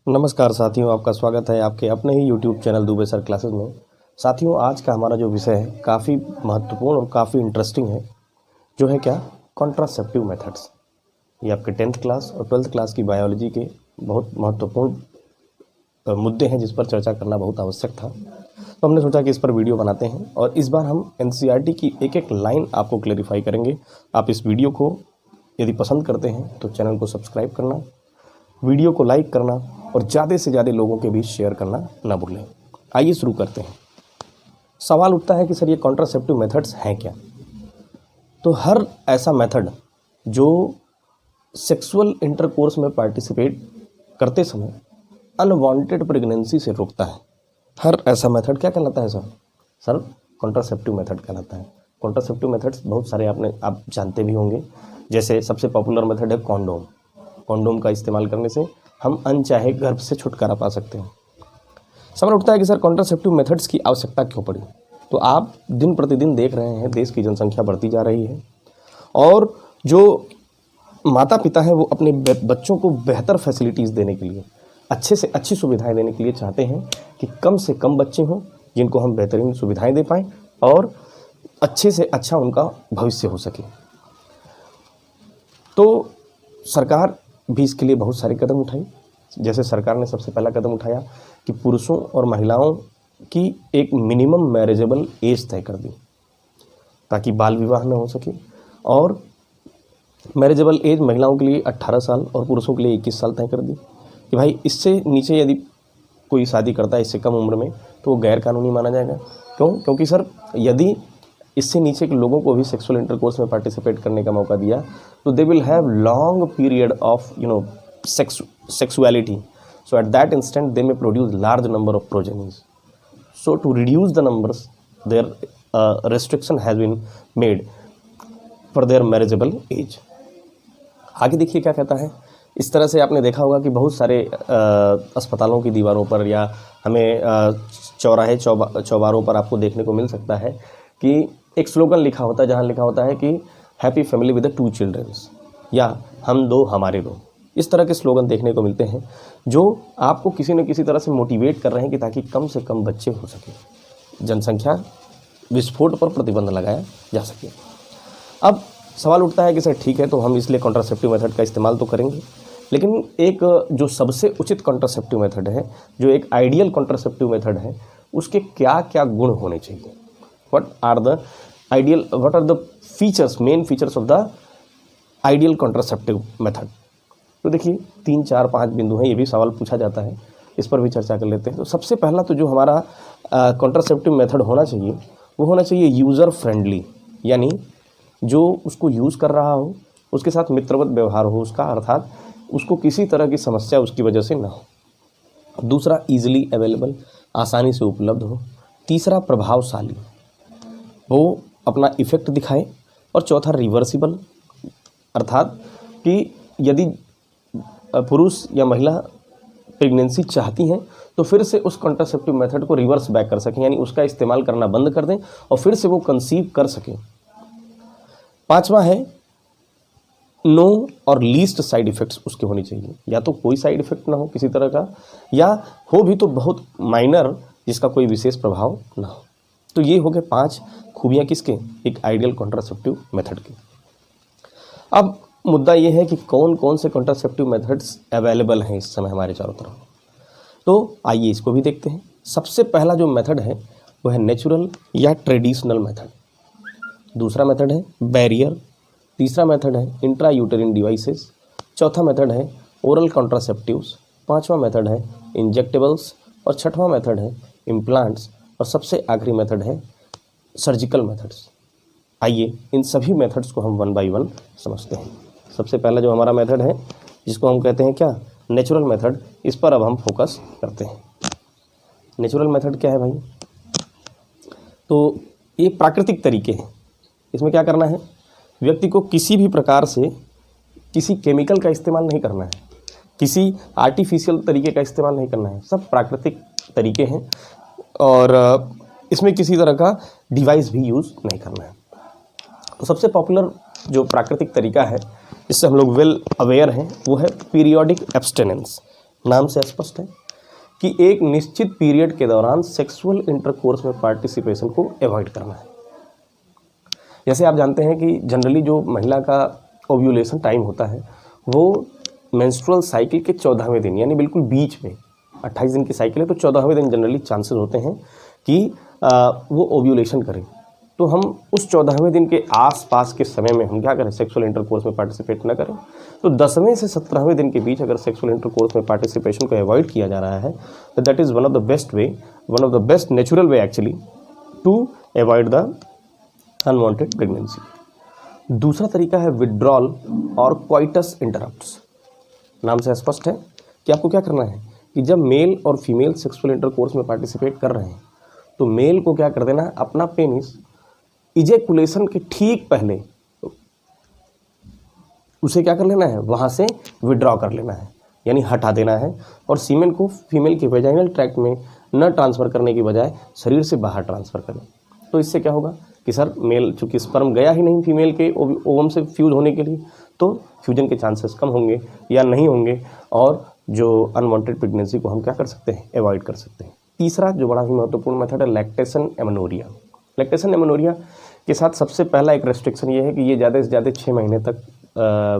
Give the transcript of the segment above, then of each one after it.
नमस्कार साथियों, आपका स्वागत है आपके अपने ही YouTube channel Dubey sir classes में। साथियों, आज का हमारा जो विषय है काफ़ी महत्वपूर्ण और काफ़ी इंटरेस्टिंग है, जो है क्या, कॉन्ट्रासेप्टिव मेथड्स। ये आपके 10th क्लास और 12th क्लास की बायोलॉजी के बहुत महत्वपूर्ण मुद्दे हैं जिस पर चर्चा करना बहुत आवश्यक था। तो हमने सोचा कि इस पर वीडियो बनाते हैं और इस बार हम NCERT की एक एक लाइन आपको क्लेरिफाई करेंगे। आप इस वीडियो को यदि पसंद करते हैं तो चैनल को सब्सक्राइब करना, वीडियो को लाइक करना और ज़्यादा से ज़्यादा लोगों के बीच शेयर करना ना भूलें। आइए शुरू करते हैं। सवाल उठता है कि सर ये कॉन्ट्रासेप्टिव मेथड्स हैं क्या? तो हर ऐसा मेथड जो सेक्सुअल इंटरकोर्स में पार्टिसिपेट करते समय अनवांटेड प्रेगनेंसी से रोकता है, हर ऐसा मेथड क्या कहलाता है सर कॉन्ट्रासेप्टिव मेथड कहलाता है। कॉन्ट्रासेप्टिव मेथड्स बहुत सारे आप जानते भी होंगे। जैसे सबसे पॉपुलर मेथड है कॉन्डोम। कॉन्डोम का इस्तेमाल करने से हम अनचाहे गर्भ से छुटकारा पा सकते हैं। सवाल उठता है कि सर कॉन्ट्रासेप्टिव मेथड्स की आवश्यकता क्यों पड़ी? तो आप दिन प्रतिदिन देख रहे हैं देश की जनसंख्या बढ़ती जा रही है और जो माता पिता हैं वो अपने बच्चों को बेहतर फैसिलिटीज़ देने के लिए, अच्छे से अच्छी सुविधाएं देने के लिए चाहते हैं कि कम से कम बच्चे हों जिनको हम बेहतरीन सुविधाएं दे पाएँ और अच्छे से अच्छा उनका भविष्य हो सके। तो सरकार भी इसके लिए बहुत सारे कदम उठाई। जैसे सरकार ने सबसे पहला कदम उठाया कि पुरुषों और महिलाओं की एक मिनिमम मैरिजेबल एज तय कर दी ताकि बाल विवाह न हो सके। और मैरिजेबल एज महिलाओं के लिए 18 साल और पुरुषों के लिए 21 साल तय कर दी कि भाई इससे नीचे यदि कोई शादी करता है इससे कम उम्र में तो वो गैर कानूनी माना जाएगा। क्योंकि सर यदि इससे नीचे के लोगों को भी सेक्सुअल इंटरकोर्स में पार्टिसिपेट करने का मौका दिया तो they will have long period of sexuality, so at that instant they may produce large number of progenies. So to reduce the numbers their restriction has been made for their marriageable age. आगे देखिए क्या कहता है। इस तरह से आपने देखा होगा कि बहुत सारे अस्पतालों की दीवारों पर या हमें चौराहे चौबारों पर आपको देखने को मिल सकता है कि एक स्लोगन लिखा होता है जहाँ लिखा होता है कि हैप्पी फैमिली विद 2 चिल्ड्रंस या हम दो हमारे दो। इस तरह के स्लोगन देखने को मिलते हैं जो आपको किसी न किसी तरह से मोटिवेट कर रहे हैं कि ताकि कम से कम बच्चे हो सके, जनसंख्या विस्फोट पर प्रतिबंध लगाया जा सके। अब सवाल उठता है कि सर ठीक है, तो हम इसलिए कॉन्ट्रासेप्टिव मेथड का इस्तेमाल तो करेंगे, लेकिन एक जो सबसे उचित कॉन्ट्रासेप्टिव मेथड है, जो एक आइडियल कॉन्ट्रासेप्टिव मेथड है, उसके क्या क्या गुण होने चाहिए? What are the main features of the ideal contraceptive method? तो देखिए 3, 4, 5 बिंदु हैं, ये भी सवाल पूछा जाता है, इस पर भी चर्चा कर लेते हैं। तो सबसे पहला तो जो हमारा कॉन्ट्रासेप्टिव मेथड होना चाहिए वो होना चाहिए यूज़र फ्रेंडली, यानी जो उसको यूज़ कर रहा हो उसके साथ मित्रवत व्यवहार हो उसका, अर्थात उसको किसी तरह की समस्या उसकी वजह से ना हो। दूसरा, ईजिली अवेलेबल, आसानी से उपलब्ध हो। तीसरा, प्रभावशाली, वो अपना इफ़ेक्ट दिखाए। और चौथा, रिवर्सिबल, अर्थात कि यदि पुरुष या महिला प्रेगनेंसी चाहती हैं तो फिर से उस कॉन्ट्रासेप्टिव मेथड को रिवर्स बैक कर सकें, यानी उसका इस्तेमाल करना बंद कर दें और फिर से वो कंसीव कर सकें। पांचवा है, नो और लीस्ट साइड इफ़ेक्ट्स उसके होनी चाहिए, या तो कोई साइड इफ़ेक्ट ना हो किसी तरह का, या हो भी तो बहुत माइनर जिसका कोई विशेष प्रभाव ना हो। तो ये हो गए 5 खूबियाँ किसके, एक आइडियल कॉन्ट्रासेप्टिव मेथड की। अब मुद्दा ये है कि कौन कौन से कॉन्ट्रासेप्टिव मेथड्स अवेलेबल हैं इस समय हमारे चारों तरफ। तो आइए इसको भी देखते हैं। सबसे पहला जो मेथड है वो है नेचुरल या ट्रेडिशनल मेथड। दूसरा मेथड है बैरियर। तीसरा मेथड है इंट्रा यूटेरिन डिवाइसेस। चौथा मेथड है ओरल कॉन्ट्रासेप्टिव्स। पाँचवा मेथड है इंजेक्टेबल्स और छठवां मेथड है इम्प्लांट्स और सबसे आखिरी मेथड है सर्जिकल मेथड्स। आइए इन सभी मेथड्स को हम 1 बाय 1 समझते हैं। सबसे पहला जो हमारा मेथड है जिसको हम कहते हैं क्या, नेचुरल मेथड, इस पर अब हम फोकस करते हैं। नेचुरल मेथड क्या है भाई? तो ये प्राकृतिक तरीके हैं। इसमें क्या करना है, व्यक्ति को किसी भी प्रकार से किसी केमिकल का इस्तेमाल नहीं करना है, किसी आर्टिफिशियल तरीके का इस्तेमाल नहीं करना है, सब प्राकृतिक तरीके हैं और इसमें किसी तरह का डिवाइस भी यूज़ नहीं करना है। तो सबसे पॉपुलर जो प्राकृतिक तरीका है जिससे हम लोग वेल अवेयर हैं वो है पीरियोडिक एब्स्टेनेंस, नाम से स्पष्ट है कि एक निश्चित पीरियड के दौरान सेक्सुअल इंटरकोर्स में पार्टिसिपेशन को अवॉइड करना है। जैसे आप जानते हैं कि जनरली जो महिला का ओव्यूलेशन टाइम होता है वो मेंस्ट्रुअल साइकिल के 14वें दिन, यानी बिल्कुल बीच में। 28 दिन की साइकिल है तो 14वें दिन जनरली चांसेस होते हैं कि वो ओव्यूलेशन करें। तो हम उस 14वें दिन के आसपास के समय में हम क्या करें, सेक्सुअल इंटरकोर्स में पार्टिसिपेट ना करें। तो 10वें से 17वें दिन के बीच अगर सेक्सुअल इंटरकोर्स में पार्टिसिपेशन को अवॉइड किया जा रहा है तो that is one of the best way, one of the best natural way actually to avoid the unwanted pregnancy. दूसरा तरीका है विड्रॉल और क्वाइटस इंटरप्ट्स। नाम से स्पष्ट है कि आपको क्या करना है कि जब मेल और फीमेल सेक्सुअल इंटरकोर्स में पार्टिसिपेट कर रहे हैं तो मेल को क्या कर देना है, अपना पेनिस इजेकुलेशन के ठीक पहले उसे क्या कर लेना है, वहाँ से विड्रॉ कर लेना है, यानी हटा देना है। और सीमेन को फीमेल के वेजाइनल ट्रैक्ट में न ट्रांसफ़र करने की बजाय शरीर से बाहर ट्रांसफ़र करें। तो इससे क्या होगा कि सर मेल, चूँकि स्पर्म गया ही नहीं फीमेल के ओवम से फ्यूज होने के लिए, तो फ्यूजन के चांसेस कम होंगे या नहीं होंगे और जो अनवांटेड प्रेगनेंसी को हम क्या कर सकते हैं, अवॉइड कर सकते हैं। तीसरा जो बड़ा ही महत्वपूर्ण मेथड है लैक्टेशन एमेनोरिया। लैक्टेशन एमेनोरिया के साथ सबसे पहला एक रेस्ट्रिक्शन ये है कि ये ज़्यादा से ज़्यादा 6 महीने तक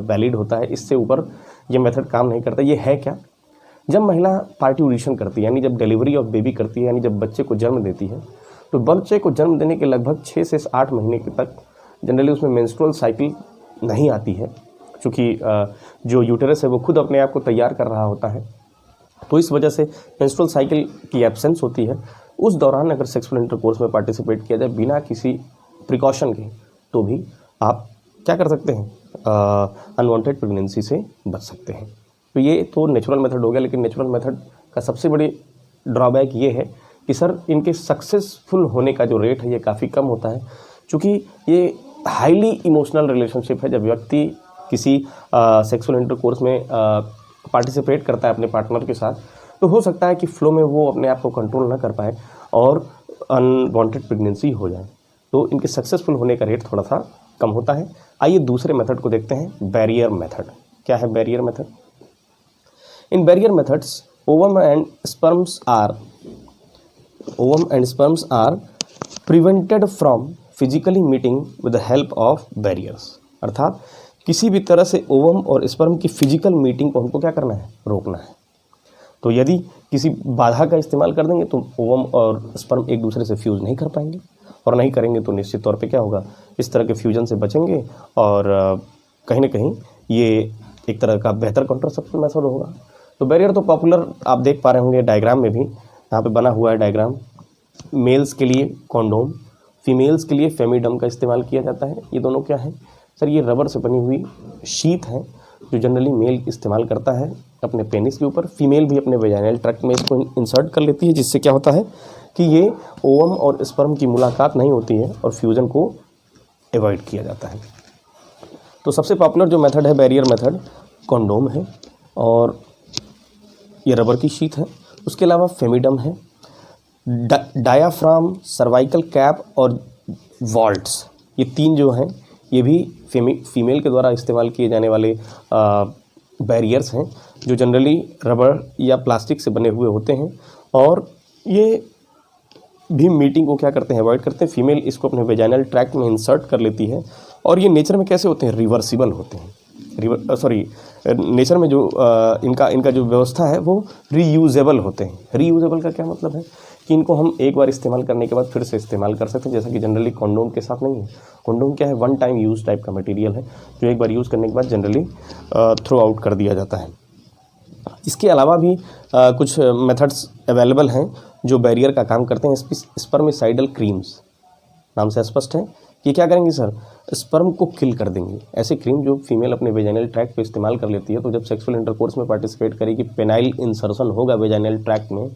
वैलिड होता है, इससे ऊपर ये मेथड काम नहीं करता। ये है क्या, जब महिला पार्ट्यूरेशन करती है, यानी जब डिलीवरी ऑफ बेबी करती है, यानी जब बच्चे को जन्म देती है, तो बच्चे को जन्म देने के लगभग 6 से 8 महीने के तक जनरली उसमें मेंस्ट्रुअल साइकिल नहीं आती है, क्योंकि जो यूटेरस है वो खुद अपने आप को तैयार कर रहा होता है। तो इस वजह से मेंस्ट्रुअल साइकिल की एब्सेंस होती है। उस दौरान अगर सेक्सुअल इंटरकोर्स में पार्टिसिपेट किया जाए बिना किसी प्रिकॉशन के, तो भी आप क्या कर सकते हैं, अनवांटेड प्रेगनेंसी से बच सकते हैं। तो ये तो नेचुरल मेथड हो गया, लेकिन नेचुरल मेथड का सबसे बड़ी ड्रॉबैक ये है कि सर इनके सक्सेसफुल होने का जो रेट है ये काफ़ी कम होता है, क्योंकि ये हाईली इमोशनल रिलेशनशिप है। जब व्यक्ति किसी सेक्सुअल इंटरकोर्स में पार्टिसिपेट करता है अपने पार्टनर के साथ, तो हो सकता है कि फ्लो में वो अपने आप को कंट्रोल ना कर पाए और अनवांटेड प्रेगनेंसी हो जाए। तो इनके सक्सेसफुल होने का रेट थोड़ा सा कम होता है। आइए दूसरे मेथड को देखते हैं, बैरियर मेथड। क्या है barrier method? In barrier methods ovum and sperms are prevented from physically meeting with the help of barriers. अर्थात किसी भी तरह से ओवम और स्पर्म की फिजिकल मीटिंग को हमको क्या करना है, रोकना है। तो यदि किसी बाधा का इस्तेमाल कर देंगे तो ओवम और स्पर्म एक दूसरे से फ्यूज़ नहीं कर पाएंगे, और नहीं करेंगे तो निश्चित तौर पे क्या होगा, इस तरह के फ्यूजन से बचेंगे और कहीं ना कहीं ये एक तरह का बेहतर कॉन्ट्रासेप्शन मेथड होगा। तो बैरियर तो पॉपुलर आप देख पा रहे होंगे डायग्राम में भी, यहाँ पे बना हुआ है डायग्राम। मेल्स के लिए कॉन्डोम, फीमेल्स के लिए फेमिडम का इस्तेमाल किया जाता है। ये दोनों क्या है सर, ये रबर से बनी हुई शीट है जो जनरली मेल इस्तेमाल करता है अपने पेनिस के ऊपर। फीमेल भी अपने वेजाइनल ट्रैक्ट में इसको इंसर्ट कर लेती है, जिससे क्या होता है कि ये ओवम और स्पर्म की मुलाकात नहीं होती है और फ्यूजन को अवॉइड किया जाता है। तो सबसे पॉपुलर जो मेथड है बैरियर मेथड, कॉन्डोम है और ये रबर की शीट है। उसके अलावा फेमिडम है, डायाफ्राम, सर्वाइकल कैप और वॉल्ट्स, ये 3 जो हैं ये भी फीमेल के द्वारा इस्तेमाल किए जाने वाले बैरियर्स हैं, जो जनरली रबर या प्लास्टिक से बने हुए होते हैं। और ये भी मीटिंग को क्या करते हैं, अवॉइड करते हैं। फीमेल इसको अपने वेजाइनल ट्रैक्ट में इंसर्ट कर लेती है और ये नेचर में कैसे होते हैं, रिवर्सिबल होते हैं। नेचर में जो इनका जो व्यवस्था है वो रीयूजेबल होते हैं। रीयूजेबल का क्या मतलब है कि इनको हम एक बार इस्तेमाल करने के बाद फिर से इस्तेमाल कर सकते हैं, जैसा कि जनरली कॉन्डोम के साथ नहीं है। कॉन्डोम क्या है, वन टाइम यूज़ टाइप का मटेरियल है जो एक बार यूज़ करने के बाद जनरली थ्रो आउट कर दिया जाता है। इसके अलावा भी कुछ मेथड्स अवेलेबल हैं जो बैरियर का काम करते हैं। स्पर्मिसाइडल क्रीम्स, नाम से स्पष्ट है कि क्या करेंगे सर, स्पर्म को किल कर देंगे। ऐसे क्रीम जो फीमेल अपने वेजाइनल ट्रैक्ट पे इस्तेमाल कर लेती है, तो जब सेक्सुअल इंटरकोर्स में पार्टिसिपेट करेगी, पेनाइल इंसर्शन होगा वेजाइनल ट्रैक्ट में,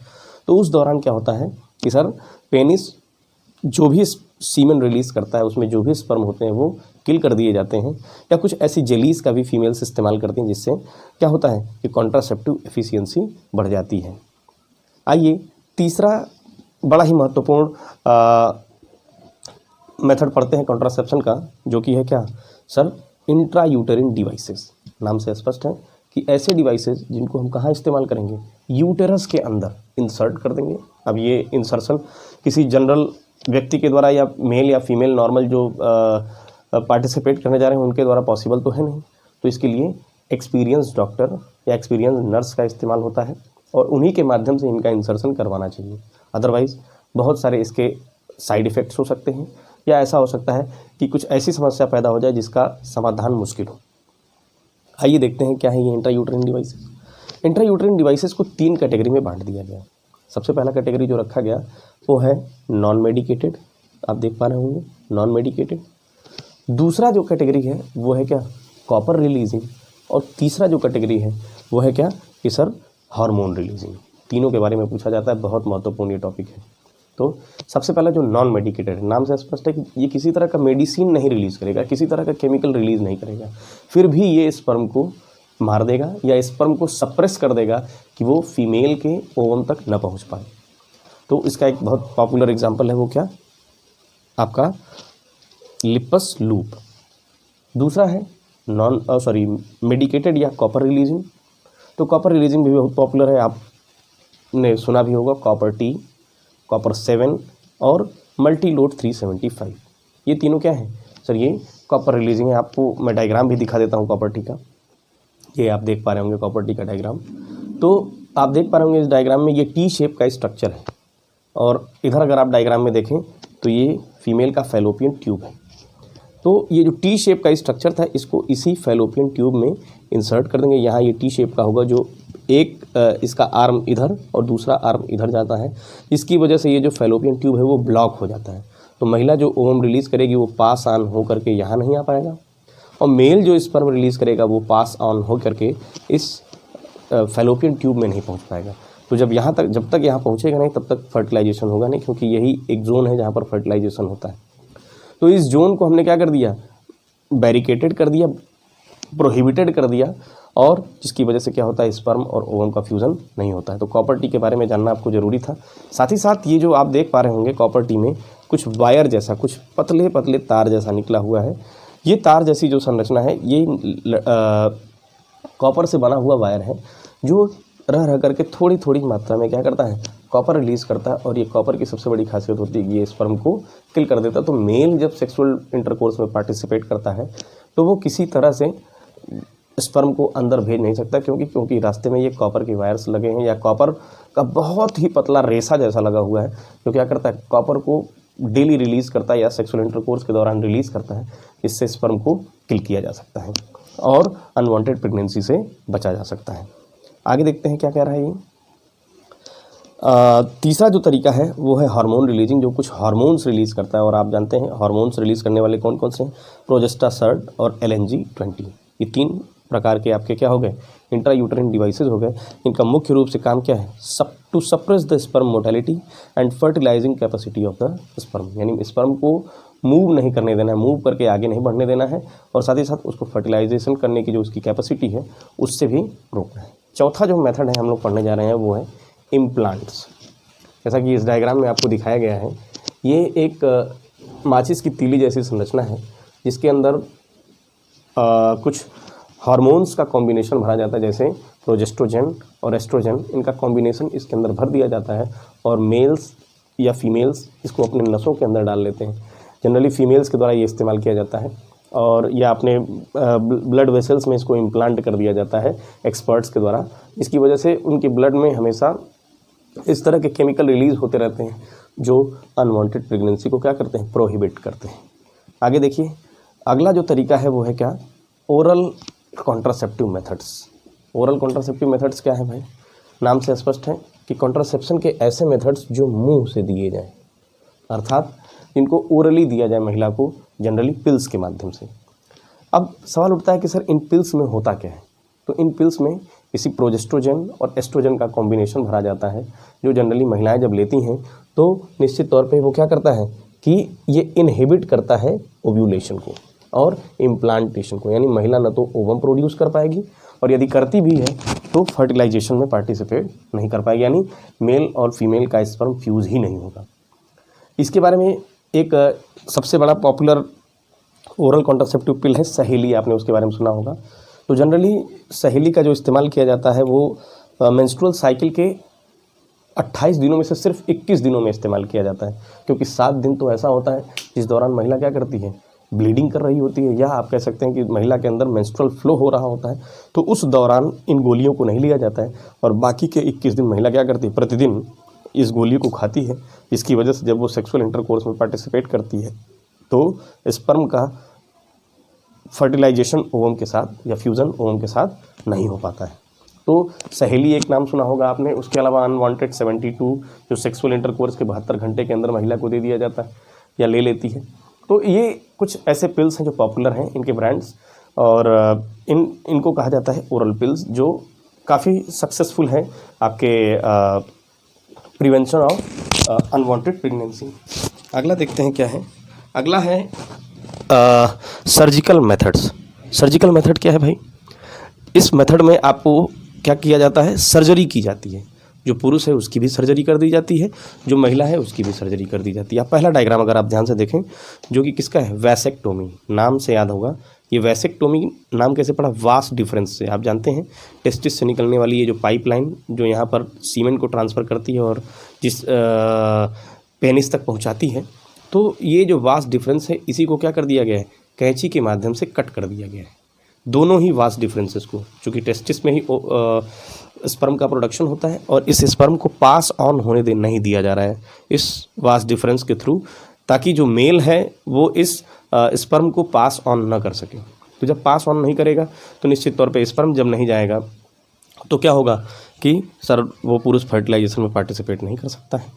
तो उस दौरान क्या होता है कि सर पेनिस जो भी सीमेन रिलीज़ करता है उसमें जो भी स्पर्म होते हैं वो किल कर दिए जाते हैं। या कुछ ऐसी जेलीज़ का भी फीमेल्स इस्तेमाल करती हैं, जिससे क्या होता है कि कॉन्ट्रासेप्टिव एफिशिएंसी बढ़ जाती है। आइए तीसरा बड़ा ही महत्वपूर्ण मेथड पढ़ते हैं कॉन्ट्रासेप्शन का, जो कि है क्या सर, इंट्रा यूटेरिन डिवाइसेस। नाम से स्पष्ट है कि ऐसे डिवाइसेस जिनको हम कहाँ इस्तेमाल करेंगे, यूटेरस के अंदर इंसर्ट कर देंगे। अब ये इंसर्शन किसी जनरल व्यक्ति के द्वारा या मेल या फीमेल नॉर्मल जो पार्टिसिपेट करने जा रहे हैं उनके द्वारा पॉसिबल तो है नहीं, तो इसके लिए एक्सपीरियंस डॉक्टर या एक्सपीरियंस नर्स का इस्तेमाल होता है और उन्हीं के माध्यम से इनका इंसर्शन करवाना चाहिए। अदरवाइज़ बहुत सारे इसके साइड इफ़ेक्ट्स हो सकते हैं या ऐसा हो सकता है कि कुछ ऐसी समस्या पैदा हो जाए जिसका समाधान मुश्किल हो। आइए देखते हैं क्या है ये इंट्रायूटेरिन डिवाइसेस। इंट्रायूटेरिन डिवाइसेस को 3 कैटेगरी में बांट दिया गया। सबसे पहला कैटेगरी जो रखा गया वो है नॉन मेडिकेटेड, आप देख पा रहे होंगे नॉन मेडिकेटेड। दूसरा जो कैटेगरी है वो है क्या, कॉपर रिलीजिंग। और तीसरा जो कैटेगरी है वो है क्या कि सर हार्मोन रिलीजिंग। तीनों के बारे में पूछा जाता है, बहुत महत्वपूर्ण ये टॉपिक है। तो सबसे पहला जो नॉन मेडिकेटेड है, नाम से स्पष्ट है कि ये किसी तरह का मेडिसिन नहीं रिलीज़ करेगा, किसी तरह का केमिकल रिलीज़ नहीं करेगा, फिर भी ये स्पर्म को मार देगा या स्पर्म को सप्रेस कर देगा कि वो फीमेल के ओवम तक न पहुंच पाए। तो इसका एक बहुत पॉपुलर एग्जांपल है वो क्या, आपका लिपस लूप। दूसरा है मेडिकेटेड या कॉपर रिलीजिंग। तो कॉपर रिलीजिंग भी बहुत पॉपुलर है, आपने सुना भी होगा कॉपर टी, कॉपर 7 और मल्टी लोड 375। ये तीनों क्या है सर, ये कॉपर रिलीजिंग है। आपको मैं डायग्राम भी दिखा देता हूँ कॉपर टी का। ये आप देख पा रहे होंगे कॉपर टी का डायग्राम। तो आप देख पा रहे होंगे इस डायग्राम में ये टी शेप का स्ट्रक्चर है और इधर अगर आप डायग्राम में देखें तो ये फीमेल का फैलोपियन ट्यूब है। तो ये जो टी शेप का स्ट्रक्चर था इसको इसी फैलोपियन ट्यूब में इंसर्ट कर देंगे। यहाँ ये टी शेप का होगा, जो एक इसका आर्म इधर और दूसरा आर्म इधर जाता है। इसकी वजह से ये जो फैलोपियन ट्यूब है वो ब्लॉक हो जाता है। तो महिला जो ओवम रिलीज़ करेगी वो पास ऑन हो करके यहाँ नहीं आ पाएगा और मेल जो स्पर्म रिलीज़ करेगा वो पास ऑन हो करके इस फैलोपियन ट्यूब में नहीं पहुँच पाएगा। तो जब तक यहाँ पहुँचेगा नहीं तब तक फर्टिलाइजेशन होगा नहीं, क्योंकि यही एक जोन है जहाँ पर फर्टिलाइजेशन होता है। तो इस जोन को हमने क्या कर दिया, बैरिकेटेड कर दिया, प्रोहिबिटेड कर दिया, और जिसकी वजह से क्या होता है, स्पर्म और ओवम का फ्यूज़न नहीं होता है। तो कॉपर टी के बारे में जानना आपको ज़रूरी था। साथ ही साथ ये जो आप देख पा रहे होंगे कॉपर टी में कुछ वायर जैसा, कुछ पतले पतले तार जैसा निकला हुआ है। ये तार जैसी जो संरचना है ये कॉपर से बना हुआ वायर है, जो रह करके थोड़ी थोड़ी मात्रा में क्या करता है, कॉपर रिलीज़ करता है। और ये कॉपर की सबसे बड़ी खासियत होती है कि ये स्पर्म को किल कर देता है। तो मेल जब सेक्सुअल इंटरकोर्स में पार्टिसिपेट करता है तो वो किसी तरह से स्पर्म को अंदर भेज नहीं सकता, क्योंकि रास्ते में ये कॉपर के वायर्स लगे हैं या कॉपर का बहुत ही पतला रेसा जैसा लगा हुआ है, जो क्या करता है, कॉपर को डेली रिलीज़ करता है या सेक्सुअल इंटरकोर्स के दौरान रिलीज़ करता है। इससे स्पर्म को किल किया जा सकता है और अनवांटेड प्रेगनेंसी से बचा जा सकता है। आगे देखते हैं क्या कह रहा है ये। तीसरा जो तरीका है वो है हार्मोन रिलीजिंग, जो कुछ हार्मोन्स रिलीज़ करता है। और आप जानते हैं हार्मोन्स रिलीज़ करने वाले कौन कौन से हैं, प्रोजेस्टासर्ट और LNG-20। ये 3 प्रकार के आपके क्या हो गए, इंट्रायूटेरिन डिवाइसेस हो गए। इनका मुख्य रूप से काम क्या है, to suppress the sperm motility and fertilising capacity of the sperm. यानी स्पर्म को मूव नहीं करने देना है, मूव करके आगे नहीं बढ़ने देना है, और साथ ही साथ उसको फर्टिलाइजेशन करने की जो उसकी कैपेसिटी है उससे भी रोकना है। चौथा जो मेथड है हम लोग पढ़ने जा रहे हैं वो है इम्प्लांट्स। जैसा कि इस डायग्राम में आपको दिखाया गया है, ये एक माचिस की तीली जैसी संरचना है जिसके अंदर कुछ हार्मोन्स का कॉम्बिनेशन भरा जाता है, जैसे प्रोजेस्ट्रोजन और एस्ट्रोजन। इनका कॉम्बिनेशन इसके अंदर भर दिया जाता है और मेल्स या फीमेल्स इसको अपने नसों के अंदर डाल लेते हैं। जनरली फीमेल्स के द्वारा ये इस्तेमाल किया जाता है और या अपने ब्लड वेसल्स में इसको इम्प्लांट कर दिया जाता है एक्सपर्ट्स के द्वारा। इसकी वजह से उनके ब्लड में हमेशा इस तरह के केमिकल रिलीज़ होते रहते हैं जो अनवांटेड प्रेगनेंसी को क्या करते हैं, प्रोहिबिट करते हैं। आगे देखिए, अगला जो तरीका है वो है क्या, oral contraceptive methods. Oral contraceptive methods क्या है भाई, नाम से स्पष्ट है कि कॉन्ट्रासेप्शन के ऐसे मेथड्स जो मुंह से दिए जाएं, अर्थात इनको ओरली दिया जाए महिला को, जनरली पिल्स के माध्यम से। अब सवाल उठता है कि सर इन पिल्स में होता क्या है। तो इन पिल्स में किसी प्रोजेस्ट्रोजन और एस्ट्रोजन का कॉम्बिनेशन भरा जाता है, जो जनरली महिलाएं जब लेती हैं तो निश्चित तौर पे वो क्या करता है कि ये इनहिबिट करता है ओव्यूलेशन को और इम्प्लांटेशन को। यानी महिला न तो ओवम प्रोड्यूस कर पाएगी और यदि करती भी है तो फर्टिलाइजेशन में पार्टिसिपेट नहीं कर पाएगी, यानी मेल और फीमेल का स्पर्म फ्यूज़ ही नहीं होगा। इसके बारे में एक सबसे बड़ा पॉपुलर ओरल कॉन्ट्रासेप्टिव पिल है सहेली, आपने उसके बारे में सुना होगा। तो जनरली सहेली का जो इस्तेमाल किया जाता है वो मेंस्ट्रुअल साइकिल के 28 दिनों में से सिर्फ 21 दिनों में इस्तेमाल किया जाता है, क्योंकि 7 दिन तो ऐसा होता है जिस दौरान महिला क्या करती है, ब्लीडिंग कर रही होती है, या आप कह सकते हैं कि महिला के अंदर मेंस्ट्रुअल फ्लो हो रहा होता है। तो उस दौरान इन गोलियों को नहीं लिया जाता है, और बाकी के 21 दिन महिला क्या करती है, प्रतिदिन इस गोली को खाती है, जिसकी वजह से जब वो सेक्सुअल इंटरकोर्स में पार्टिसिपेट करती है तो स्पर्म का फर्टिलाइजेशन ओवम के साथ या फ्यूज़न ओवम के साथ नहीं हो पाता है। तो सहेली एक नाम सुना होगा आपने, उसके अलावा अनवांटेड 72 जो सेक्सुअल इंटरकोर्स के 72 घंटे के अंदर महिला को दे दिया जाता है या ले लेती है। तो ये कुछ ऐसे पिल्स हैं जो पॉपुलर हैं, इनके ब्रांड्स, और इनको कहा जाता है ओरल पिल्स, जो काफ़ी सक्सेसफुल हैं आपके प्रिवेंशन ऑफ अनवांटेड प्रेगनेंसी। अगला देखते हैं क्या है। अगला है सर्जिकल मेथड्स। सर्जिकल मेथड क्या है भाई? इस मेथड में आपको क्या किया जाता है, सर्जरी की जाती है। जो पुरुष है उसकी भी सर्जरी कर दी जाती है, जो महिला है उसकी भी सर्जरी कर दी जाती है। आप पहला डायग्राम अगर आप ध्यान से देखें, जो कि किसका है, वैसेक्टोमी, नाम से याद होगा। ये वैसेक्टोमी नाम कैसे पड़ा, वास्ट डिफरेंस से। आप जानते हैं टेस्टिस से निकलने वाली ये जो पाइपलाइन जो यहाँ पर सीमेन को ट्रांसफ़र करती है और जिस पेनिस तक पहुँचाती है, तो ये जो वास्ट डिफरेंस है इसी को क्या कर दिया गया है, कैंची के माध्यम से कट कर दिया गया है। दोनों ही वास्ट डिफरेंसेस को, चूँकि टेस्टिस में ही स्पर्म का प्रोडक्शन होता है और इस स्पर्म को पास ऑन होने नहीं दिया जा रहा है इस वास्ट डिफरेंस के थ्रू, ताकि जो मेल है वो इस स्पर्म को पास ऑन ना कर सके। तो जब पास ऑन नहीं करेगा तो निश्चित तौर पे स्पर्म जब नहीं जाएगा तो क्या होगा कि सर वो पुरुष फर्टिलाइजेशन में पार्टिसिपेट नहीं कर सकता है।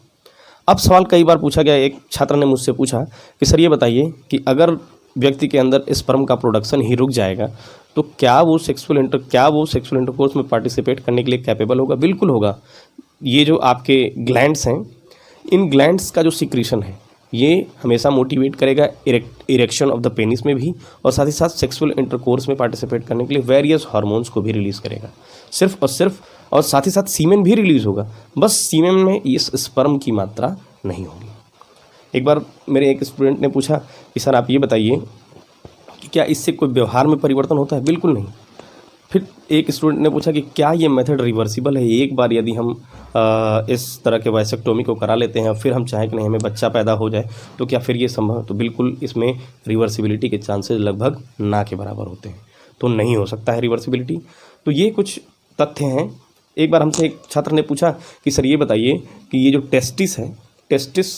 अब सवाल कई बार पूछा गया, एक छात्र ने मुझसे पूछा कि सर ये बताइए कि अगर व्यक्ति के अंदर स्पर्म का प्रोडक्शन ही रुक जाएगा तो क्या वो सेक्सुअल इंटरकोर्स में पार्टिसिपेट करने के लिए कैपेबल होगा? बिल्कुल होगा। ये जो आपके ग्लैंड्स हैं, इन ग्लैंड्स का जो सिक्रीशन है ये हमेशा मोटिवेट करेगा इरेक्शन ऑफ द पेनिस में भी, और साथ ही साथ सेक्सुअल इंटरकोर्स में पार्टिसिपेट करने के लिए वेरियस हार्मोन्स को भी रिलीज़ करेगा, सिर्फ और साथ ही साथ सीमेन भी रिलीज़ होगा। बस सीमेन में इस स्पर्म की मात्रा नहीं होगी। एक बार मेरे एक स्टूडेंट ने पूछा कि सर आप ये बताइए कि क्या इससे कोई व्यवहार में परिवर्तन होता है? बिल्कुल नहीं। फिर एक स्टूडेंट ने पूछा कि क्या ये मेथड रिवर्सिबल है? एक बार यदि हम इस तरह के वैसेक्टोमी को करा लेते हैं फिर हम चाहें कि नहीं हमें बच्चा पैदा हो जाए तो क्या फिर ये संभव? तो बिल्कुल इसमें रिवर्सिबिलिटी के चांसेस लगभग ना के बराबर होते हैं, तो नहीं हो सकता है रिवर्सिबिलिटी। तो ये कुछ तथ्य हैं। एक बार हमसे एक छात्र ने पूछा कि सर ये बताइए कि ये जो टेस्टिस है, टेस्टिस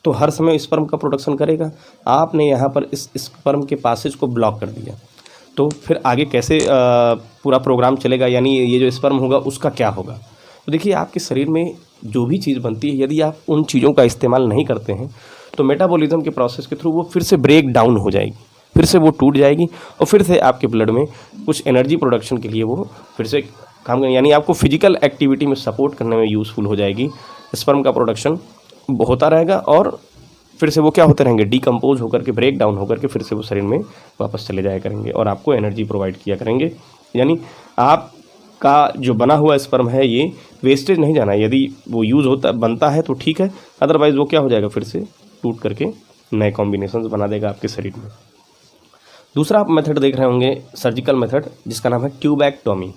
तो हर समय स्पर्म का प्रोडक्शन करेगा, आपने यहाँ पर इस स्पर्म के पासेज को ब्लॉक कर दिया, तो फिर आगे कैसे पूरा प्रोग्राम चलेगा, यानी ये जो स्पर्म होगा उसका क्या होगा? तो देखिए आपके शरीर में जो भी चीज़ बनती है यदि आप उन चीज़ों का इस्तेमाल नहीं करते हैं तो मेटाबॉलिज्म के प्रोसेस के थ्रू वो फिर से ब्रेक डाउन हो जाएगी, फिर से वो टूट जाएगी और फिर से आपके ब्लड में कुछ एनर्जी प्रोडक्शन के लिए वो फिर से काम करें, यानी आपको फिजिकल एक्टिविटी में सपोर्ट करने में यूज़फुल हो जाएगी। स्पर्म का प्रोडक्शन होता रहेगा और फिर से वो क्या होते रहेंगे, डिकम्पोज होकर के, ब्रेक डाउन होकर के फिर से वो शरीर में वापस चले जाया करेंगे और आपको एनर्जी प्रोवाइड किया करेंगे। यानी आपका जो बना हुआ स्पर्म है ये वेस्टेज नहीं जाना है। यदि वो यूज़ बनता है तो ठीक है, अदरवाइज़ वो क्या हो जाएगा, फिर से टूट करके नए कॉम्बिनेशंस बना देगा आपके शरीर में। दूसरा आप मेथड देख रहे होंगे सर्जिकल मेथड, जिसका नाम है ट्यूबैक्टोमी।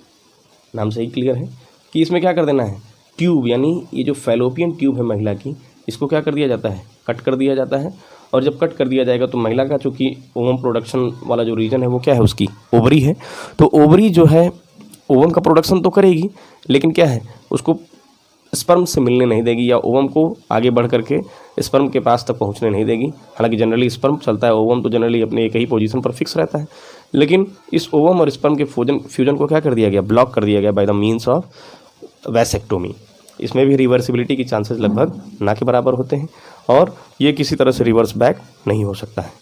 नाम से ही क्लियर है कि इसमें क्या कर देना है, ट्यूब यानी ये जो फैलोपियन ट्यूब है महिला की, इसको क्या कर दिया जाता है, कट कर दिया जाता है। और जब कट कर दिया जाएगा तो महिला का चूँकि ओवम प्रोडक्शन वाला जो रीजन है वो क्या है, उसकी ओवरी है। तो ओवरी जो है ओवम का प्रोडक्शन तो करेगी, लेकिन क्या है, उसको स्पर्म से मिलने नहीं देगी या ओवम को आगे बढ़ करके स्पर्म के पास तक पहुंचने नहीं देगी। हालांकि जनरली स्पर्म चलता है, ओवम तो जनरली अपने एक ही पोजीशन पर फिक्स रहता है, लेकिन इस ओवम और स्पर्म के फ्यूजन को क्या कर दिया गया, ब्लॉक कर दिया गया by the means of vasectomy. इसमें भी रिवर्सिबिलिटी की चांसेस लगभग ना के बराबर होते हैं और ये किसी तरह से रिवर्स बैक नहीं हो सकता है।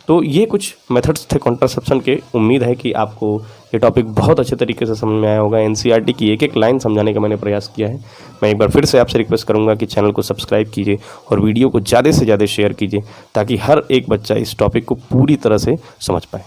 तो ये कुछ मेथड्स थे कॉन्ट्रासेप्शन के। उम्मीद है कि आपको ये टॉपिक बहुत अच्छे तरीके से समझ में आया होगा। एनसीईआरटी की एक एक लाइन समझाने का मैंने प्रयास किया है। मैं एक बार फिर से आपसे रिक्वेस्ट करूंगा कि चैनल को सब्सक्राइब कीजिए और वीडियो को ज़्यादा से ज़्यादा शेयर कीजिए ताकि हर एक बच्चा इस टॉपिक को पूरी तरह से समझ पाए।